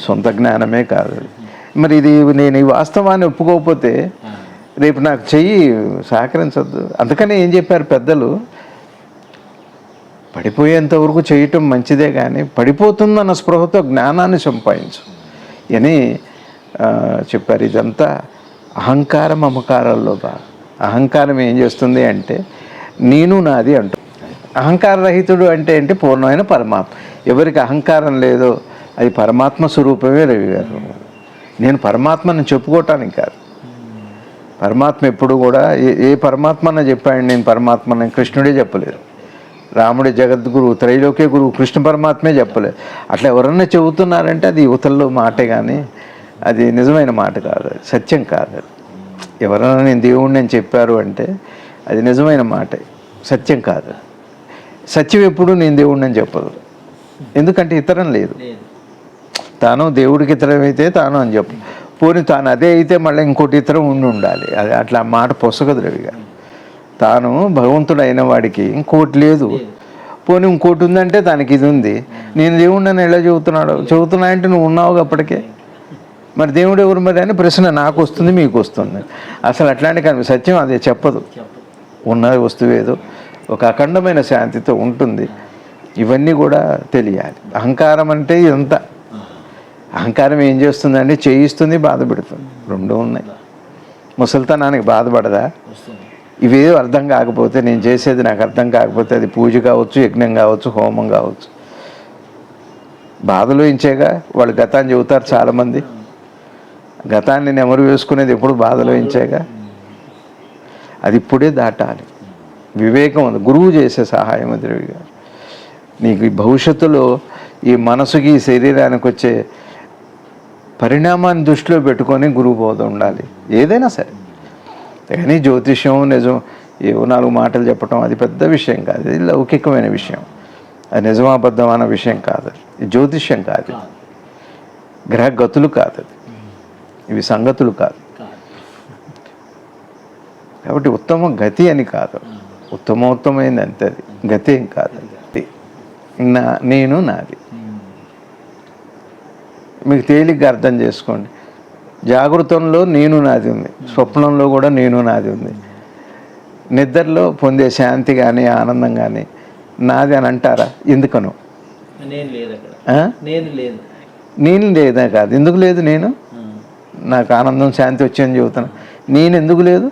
సొంత జ్ఞానమే కాదు. మరి ఇది నేను ఈ వాస్తవాన్ని ఒప్పుకోకపోతే రేపు నాకు చెయ్యి సహకరించద్దు. అందుకనే ఏం చెప్పారు పెద్దలు, పడిపోయేంత వరకు చేయటం మంచిదే కానీ పడిపోతుందన్న స్పృహతో జ్ఞానాన్ని సంపాదించు అని చెప్పారు. ఇదంతా అహంకారం, మమకారాల్లో బాగా. అహంకారం ఏం చేస్తుంది అంటే నేను నాది అంటూ. అహంకార రహితుడు అంటే ఏంటి? పూర్ణమైన పరమాత్మ. ఎవరికి అహంకారం లేదో అది పరమాత్మ స్వరూపమే రవి గారు. నేను పరమాత్మని చెప్పుకోవటానికి కాదు. పరమాత్మ ఎప్పుడు కూడా ఏ పరమాత్మన చెప్పాడు నేను పరమాత్మని? కృష్ణుడే చెప్పలేదు, రాముడే జగద్గురువు, త్రైలోక్య గురువు కృష్ణ పరమాత్మే చెప్పలేదు. అట్లా ఎవరన్నా చెబుతున్నారంటే అది యువతల్లో మాటే కానీ అది నిజమైన మాట కాదు, అది సత్యం కాదు. ఎవరైనా నేను దేవుడిని అని చెప్పారు అంటే అది నిజమైన మాటే, సత్యం కాదు. సత్యం ఎప్పుడు నేను దేవుడిని అని చెప్పదు. ఎందుకంటే ఇతరం లేదు. తాను దేవుడికి ఇతరం అయితే తాను అని చెప్పు. పోనీ తాను అదే అయితే మళ్ళీ ఇంకోటి ఇతరం ఉండాలి. అది అట్లా మాట పొసగదు రవిగా. తాను భగవంతుడు అయిన వాడికి ఇంకోటి లేదు. పోనీ ఇంకోటి ఉందంటే దానికి ఇది ఉంది. నేను దేవుడిని ఎలా చెబుతున్నా అంటే నువ్వు ఉన్నావు అప్పటికే. మరి దేవుడు ఎవరు మరి అని ప్రశ్న నాకు వస్తుంది, మీకు వస్తుంది. అసలు అట్లాంటి కానీ సత్యం అదే చెప్పదు. ఉన్నది వస్తువేదో ఒక అఖండమైన శాంతితో ఉంటుంది. ఇవన్నీ కూడా తెలియాలి. అహంకారం అంటే ఇదంతా. అహంకారం ఏం చేస్తుందంటే చేయిస్తుంది, బాధ పెడుతుంది, 2 ఉన్నాయి. ముసలితనానికి బాధపడదా? ఇవేదో అర్థం కాకపోతే, నేను చేసేది నాకు అర్థం కాకపోతే, అది పూజ కావచ్చు, యజ్ఞం కావచ్చు, హోమం కావచ్చు, బాధలో ఇంచేగా వాళ్ళు గతాన్ని చెబుతారు చాలామంది. గతాన్ని నెమరు వేసుకునేది ఎప్పుడు బాధలో ఇంచేగా. అది ఇప్పుడే దాటాలి. వివేకం ఉంది, గురువు చేసే సహాయం ఎదురుగా. నీకు ఈ భవిష్యత్తులో ఈ మనసుకి, ఈ శరీరానికి వచ్చే పరిణామాన్ని దృష్టిలో పెట్టుకొని గురువు బోధ ఉండాలి ఏదైనా సరే. కానీ జ్యోతిష్యం నిజం ఏవో 4 మాటలు చెప్పటం అది పెద్ద విషయం కాదు, ఇది లౌకికమైన విషయం. అది నిజమాబద్ధమైన విషయం కాదు, ఇది జ్యోతిష్యం కాదు, గ్రహగతులు కాదు, అది ఇవి సంగతులు కాదు. కాబట్టి ఉత్తమ గతి అని కాదు, ఉత్తమోత్తమైంది అంతే, అది గతి ఏం కాదు. నేను నాది మీకు తేలిగ్గా అర్థం చేసుకోండి. జాగృతంలో నేను నాది ఉంది, స్వప్నంలో కూడా నేను నాది ఉంది. నిద్రలో పొందే శాంతి కానీ ఆనందం కానీ నాది అని అంటారా? ఎందుకను? నేను లేదా కాదు, ఎందుకు లేదు? నేను నాకు ఆనందం శాంతి వచ్చాయని చెబుతాను, నేను ఎందుకు లేదు?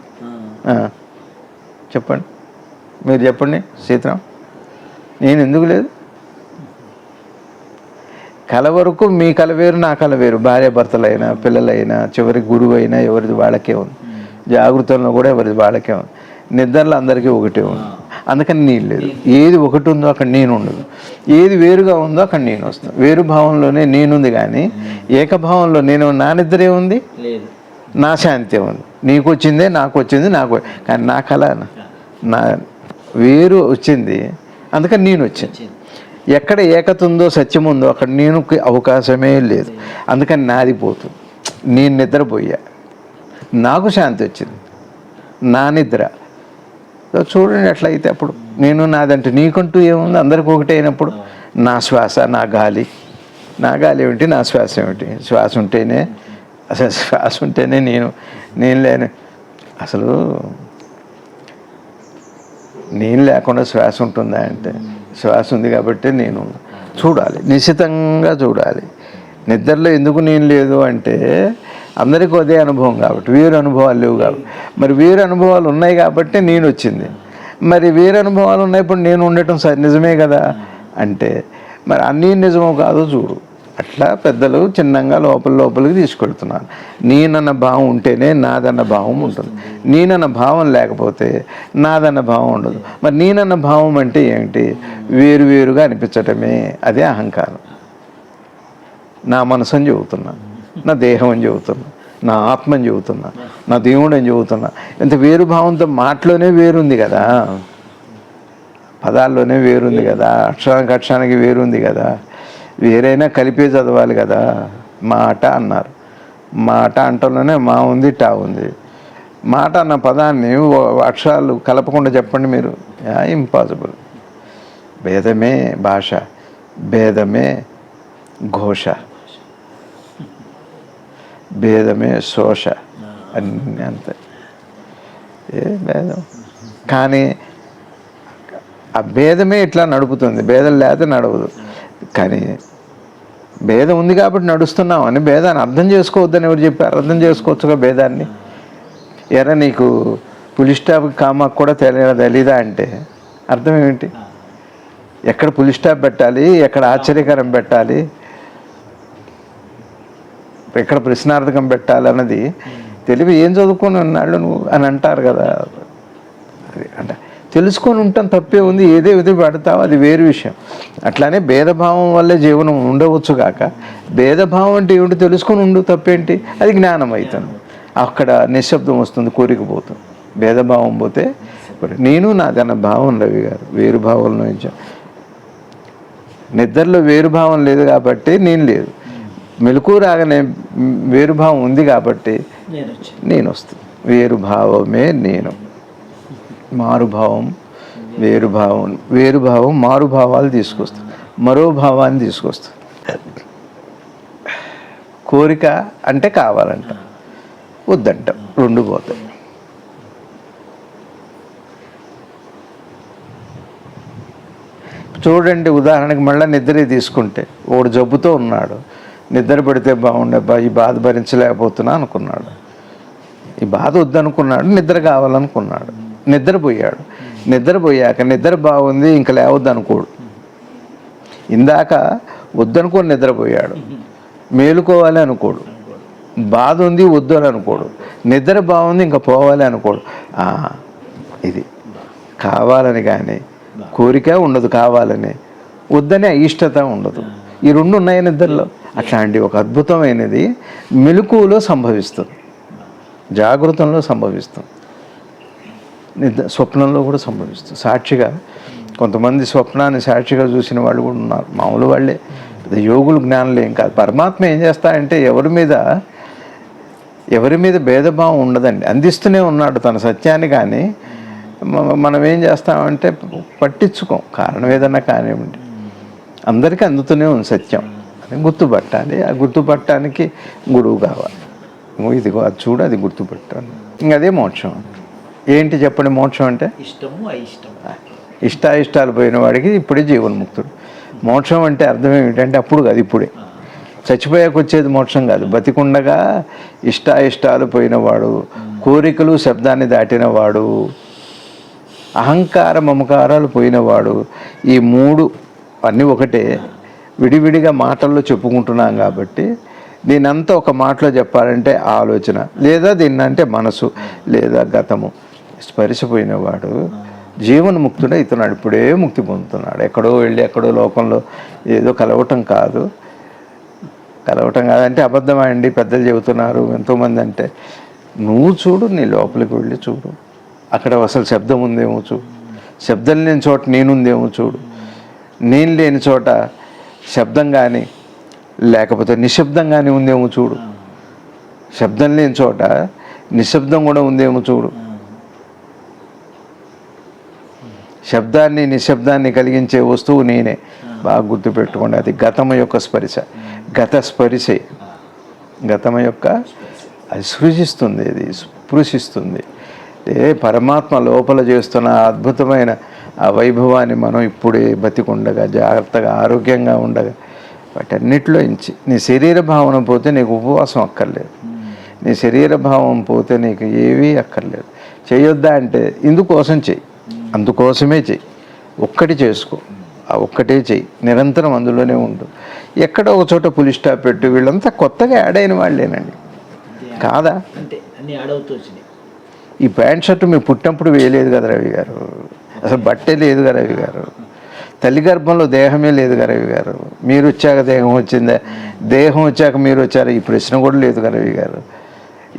చెప్పండి, మీరు చెప్పండి సీతారాం, నేను ఎందుకు లేదు? కల వరకు మీ కల వేరు, నా కల వేరు, భార్యాభర్తలైనా పిల్లలైనా చివరికి గురువు అయినా ఎవరిది వాళ్ళకే ఉంది, జాగృతంలో కూడా ఎవరిది వాళ్ళకే ఉంది, నిద్రలో అందరికీ ఒకటే ఉంది. అందుకని నేను లేదు. ఏది ఒకటి ఉందో అక్కడ నేను ఉండదు, ఏది వేరుగా ఉందో అక్కడ నేను వస్తాను. వేరు భావంలోనే నేనుంది, కానీ ఏకభావంలో నేను నా నిద్రే ఉంది, నా శాంతి ఉంది. నీకు వచ్చిందే నాకు వచ్చింది, నాకు కానీ నా కళ నా వేరు వచ్చింది, అందుకని నేను వచ్చింది. ఎక్కడ ఏకత ఉందో సత్యం ఉందో అక్కడ నేను అవకాశమే లేదు, అందుకని నాది పోతుంది. నేను నిద్రపోయా, నాకు శాంతి వచ్చింది, నా నిద్ర. చూడండి ఎట్లయితే అప్పుడు నేను నాదంటే నీకంటూ ఏముంది? అందరికి ఒకటే అయినప్పుడు నా శ్వాస, నా గాలి ఏమిటి, నా శ్వాస ఏమిటి? శ్వాస ఉంటేనే, అసలు శ్వాస ఉంటేనే నేను లేను. అసలు నేను లేకుండా శ్వాస ఉంటుందా అంటే, శ్వాస ఉంది కాబట్టి నేను చూడాలి, నిశ్చితంగా చూడాలి. నిద్రలో ఎందుకు నేను లేదు అంటే అందరికీ అదే అనుభవం కాబట్టి, వేరు అనుభవాలు లేవు కాబట్టి. మరి వేరు అనుభవాలు ఉన్నాయి కాబట్టి నేను వచ్చింది. మరి వేరు అనుభవాలు ఉన్నప్పుడు నేను ఉండటం నిజమే కదా అంటే, మరి అన్నీ నిజమో కాదో చూడు. అట్లా పెద్దలు చిన్నంగా లోపలికి తీసుకెళ్తున్నారు. నేనన్న భావం ఉంటేనే నాదన్న భావం ఉంటుంది, నేనన్న భావం లేకపోతే నాదన్న భావం ఉండదు. మరి నేనన్న భావం అంటే ఏమిటి? వేరువేరుగా అనిపించటమే, అదే అహంకారం. నా మనసు అని చెబుతున్నా, నా దేహం అని చెబుతున్నా, నా ఆత్మ అని చెబుతున్నా, నా దేవుడు అని చెబుతున్నా. ఇంత వేరు భావంతో మాటలోనే వేరుంది కదా, పదాల్లోనే వేరుంది కదా, అక్షరానికి వేరుంది కదా. వేరైనా కలిపే చదవాలి కదా. మాట అన్నారు, మాట అంటలోనే మా ఉంది, టా ఉంది. మాట అన్న పదాన్ని అక్షరాలు కలపకుండా చెప్పండి మీరు, ఇంపాసిబుల్. భేదమే భాష, భేదమే ఘోష, భేదమే శోష, అన్నీ అంతే. ఏ భేదం? కానీ ఆ భేదమే ఇట్లా నడుపుతుంది, భేదం లేకపోతే నడవదు. కానీ భేదం ఉంది కాబట్టి నడుస్తున్నాం అని భేదాన్ని అర్థం చేసుకోవద్దని ఎవరు చెప్పారు? అర్థం చేసుకోవచ్చుగా భేదాన్ని. ఎరా నీకు పులి స్టాప్ కామాకు కూడా తెలీదా అంటే అర్థం ఏమిటి? ఎక్కడ పులి స్టాప్ పెట్టాలి, ఎక్కడ ఆశ్చర్యకరం పెట్టాలి, ఎక్కడ ప్రశ్నార్థకం పెట్టాలి అన్నది తెలివి ఏం చదువుకొని ఉన్నాళ్ళు నువ్వు అని అంటారు కదా. అది అంటే తెలుసుకొని ఉంటాం, తప్పే ఉంది. ఏదే పెడతావో అది వేరు విషయం. అట్లానే భేదభావం వల్లే జీవనం ఉండవచ్చు కాక, భేదభావం అంటే ఏమిటి తెలుసుకొని ఉండు, తప్పేంటి? అది జ్ఞానం అవుతుంది. అక్కడ నిశ్శబ్దం వస్తుంది, కోరికపోతుంది. భేదభావం పోతే నేను నాదన్న భావం. రవి గారు వేరు భావంలో నుంచి నిద్రలో వేరు భావం లేదు కాబట్టి నేను లేదు, మెలకు రాగానే వేరుభావం ఉంది కాబట్టి నేను వస్తుంది. వేరుభావమే నేను, మారుభావం వేరుభావం మారుభావాలు తీసుకొస్తుంది, మరో భావాన్ని తీసుకొస్తుంది. కోరిక అంటే కావాలంట, వద్దంట, రెండు పోతాయి. చూడండి, ఉదాహరణకి మళ్ళీ నిద్ర తీసుకుంటే, ఒకడు జబ్బుతో ఉన్నాడు, నిద్ర పడితే బాగుండబ్బా, ఈ బాధ భరించలేకపోతున్నా అనుకున్నాడు, ఈ బాధ వద్దనుకున్నాడు, నిద్ర కావాలనుకున్నాడు, నిద్రపోయాడు. నిద్రపోయాక నిద్ర బాగుంది ఇంకా లేవద్దు అనుకోడు. ఇందాక వద్దనుకోని నిద్రపోయాడు, మేలుకోవాలి అనుకోడు. బాధ ఉంది వద్దు అని అనుకోడు, నిద్ర బాగుంది ఇంకా పోవాలి అనుకోడు. ఇది కావాలని కానీ కోరిక ఉండదు, కావాలని, వద్దనే అయిష్టత ఉండదు. ఈ రెండు ఉన్నాయి నిద్రలో. అట్లాంటి ఒక అద్భుతమైనది మెలకువలో సంభవిస్తుంది, జాగృతంలో సంభవిస్తుంది. స్వప్నంలో కూడా సంభవిస్తుంది. సాక్షిగా కొంతమంది స్వప్నాన్ని సాక్షిగా చూసిన వాళ్ళు కూడా ఉన్నారు. మామూలు వాళ్ళే, యోగులు, జ్ఞానులు ఏం కాదు. పరమాత్మ ఏం చేస్తాడంటే ఎవరి మీద భేదభావం ఉండదండి, అందిస్తూనే ఉన్నాడు తన సత్యాన్ని. కానీ మనం ఏం చేస్తామంటే పట్టించుకోం. కారణం ఏదన్నా కానివ్వండి, అందరికీ అందుతూనే ఉంది సత్యం అని గుర్తుపట్టాలి. ఆ గుర్తుపట్టడానికి గురువు కావాలి. ఇదిగో అది చూడు, అది గుర్తుపట్టాలి. అదే మోక్షం. ఏంటి చెప్పండి మోక్షం అంటే? ఇష్టము అయిష్టము. ఇష్టాయిష్టాలు పోయిన వాడికి ఇప్పుడే జీవన్ముక్తుడు. మోక్షం అంటే అర్థం ఏమిటంటే అప్పుడు కాదు, ఇప్పుడే. చచ్చిపోయాక వచ్చేది మోక్షం కాదు. బతికుండగా ఇష్టాయిష్టాలు పోయినవాడు, కోరికలు శబ్దాన్ని దాటినవాడు, అహంకార మమకారాలు పోయినవాడు. ఈ మూడు అన్నీ ఒకటే, విడివిడిగా మాటల్లో చెప్పుకుంటున్నాం కాబట్టి దీనంతా ఒక మాటలో చెప్పాలంటే ఆలోచన, లేదా దీన్నంటే మనసు, లేదా గతము. స్పరిశపోయినవాడు జీవన్ముక్తుడే అవుతున్నాడు. ఇప్పుడే ముక్తి పొందుతున్నాడు. ఎక్కడో వెళ్ళి ఎక్కడో లోకంలో ఏదో కలవటం కాదంటే అబద్ధమండి, పెద్దలు చెబుతున్నారు ఎంతోమంది అంటే. నువ్వు చూడు, నీ లోపలికి వెళ్ళి చూడు. అక్కడ అసలు శబ్దం ఉందేమో చూడు, శబ్దం లేని చోట నేనుందేమో చూడు, నేను లేని చోట శబ్దం కానీ లేకపోతే నిశ్శబ్దం కానీ ఉందేమో చూడు, శబ్దం లేని చోట నిశ్శబ్దం కూడా ఉందేమో చూడు. శబ్దాన్ని నిశ్శబ్దాన్ని కలిగించే వస్తువు నేనే. బాగా గుర్తుపెట్టుకోండి. అది గతమ యొక్క స్పర్శ. గత స్పర్శే గతమ యొక్క అది సృజిస్తుంది, అది స్పృశిస్తుంది. పరమాత్మ లోపల చేస్తున్న అద్భుతమైన ఆ వైభవాన్ని మనం ఇప్పుడే బతికుండగా, జాగ్రత్తగా, ఆరోగ్యంగా ఉండగా, వాటన్నిటిలో ఇంచి నీ శరీర భావన పోతే నీకు ఉపవాసం అక్కర్లేదు. నీ శరీర భావం పోతే నీకు ఏవీ అక్కర్లేదు. చేయొద్దా అంటే ఇందుకోసం చెయ్యి, అందుకోసమే చెయ్యి. ఒక్కటి చేసుకో, ఆ ఒక్కటే చెయ్యి. నిరంతరం అందులోనే ఉండు. ఎక్కడో ఒక చోట పులి స్టాప్ పెట్టు. వీళ్ళంతా కొత్తగా యాడ్ అయిన వాళ్ళేనండి, కాదా? అంటే అన్ని యాడ్ అవుతూ వచ్చినాయి. ఈ ప్యాంట్ షర్టు మీరు పుట్టినప్పుడు వేయలేదు కదా రవి గారు. అసలు బట్టే లేదు కదా రవి గారు. తల్లి గర్భంలో దేహమే లేదు కదా రవి గారు. మీరు వచ్చాక దేహం వచ్చిందా? దేహం వచ్చాక మీరు వచ్చారు? ఈ ప్రశ్న కూడా లేదు కదా రవి గారు.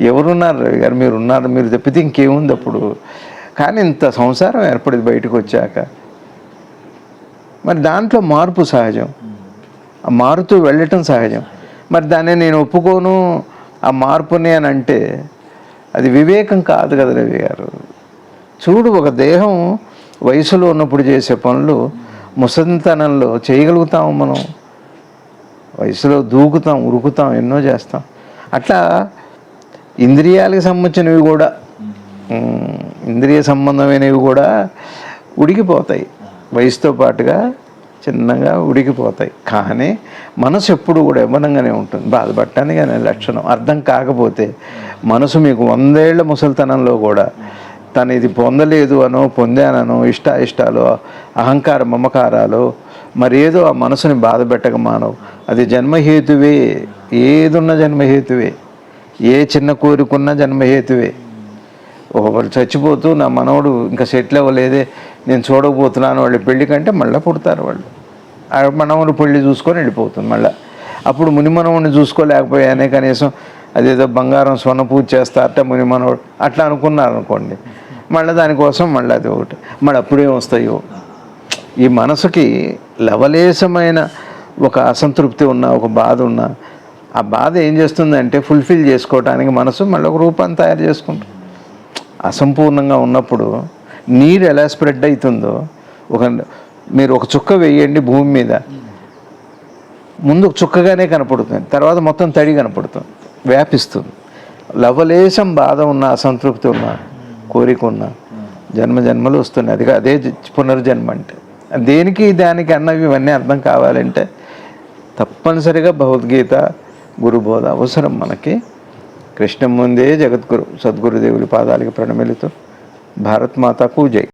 ఎవరున్నారు రవి గారు? మీరు ఉన్నారు. మీరు తప్పితే ఇంకేముంది అప్పుడు? కానీ ఇంత సంసారం ఏర్పడింది బయటకు వచ్చాక. మరి దాంట్లో మార్పు సహజం, ఆ మారుతూ వెళ్ళటం సహజం. మరి దాన్ని నేను ఒప్పుకోను ఆ మార్పుని అని అంటే అది వివేకం కాదు కదా రవి గారు. చూడు, ఒక దేహం వయసులో ఉన్నప్పుడు చేసే పనులు ముసలితనంలో చేయగలుగుతాము మనం. వయసులో దూకుతాం, ఉరుకుతాం, ఎన్నో చేస్తాం. అట్లా ఇంద్రియాలకు సంబంధించినవి కూడా, ఇంద్రియ సంబంధమైనవి కూడా ఉడికిపోతాయి. వయసుతో పాటుగా చిన్నగా ఉడికిపోతాయి. కానీ మనసు ఎప్పుడు కూడా యవ్వనంగానే ఉంటుంది. బాధపడటానికి అనే లక్షణం అర్థం కాకపోతే మనసు మీకు 100 ఏళ్ల ముసలితనంలో కూడా తను ఇది పొందలేదు అనో, పొందాననో, ఇష్టాలు, అహంకార మమకారాలు మరి ఏదో ఆ మనసుని బాధ పెట్టక మానవు. అది జన్మహేతువే. ఏదున్న జన్మహేతువే. ఏ చిన్న కోరికున్న జన్మహేతువే. ఒకరు చచ్చిపోతూ నా మనవడు ఇంకా సెటిల్ అవ్వలేదే, నేను చూడకపోతున్నాను, వాళ్ళు పెళ్లి కంటే మళ్ళీ పుడతారు. వాళ్ళు ఆ మనవడు పెళ్లి చూసుకొని వెళ్ళిపోతుంది మళ్ళీ. అప్పుడు ముని మనవుడిని చూసుకోలేకపోయానే, కనీసం అదేదో బంగారం స్వర్ణ పూజ చేస్తారట ముని మనవుడు అట్లా అనుకున్నారు అనుకోండి, మళ్ళీ దానికోసం మళ్ళీ అది ఒకటి, మళ్ళీ అప్పుడేం వస్తాయో. ఈ మనసుకి లవలేశమైన ఒక అసంతృప్తి ఉన్నా, ఒక బాధ ఉన్నా, ఆ బాధ ఏం చేస్తుందంటే ఫుల్ఫిల్ చేసుకోవడానికి మనసు మళ్ళీ ఒక రూపాన్ని తయారు చేసుకుంటుంది. అసంపూర్ణంగా ఉన్నప్పుడు నీరు ఎలా స్ప్రెడ్ అవుతుందో, మీరు ఒక చుక్క వేయండి భూమి మీద, ముందు చుక్కగానే కనపడుతుంది, తర్వాత మొత్తం తడి కనపడుతుంది, వ్యాపిస్తుంది. లవలేశం బాధ ఉన్న, అసంతృప్తి ఉన్న, కోరిక ఉన్న జన్మలు వస్తున్నాయి. అదే పునర్జన్మ అంటే. దేనికి దానికి అన్నవి ఇవన్నీ అర్థం కావాలంటే తప్పనిసరిగా భగవద్గీత, గురుబోధ అవసరం మనకి. కృష్ణ ముందే జగద్గురు సద్గురుదేవుల పాదాలకి ప్రణమిలుతూ భారత్ మాతాకు జై.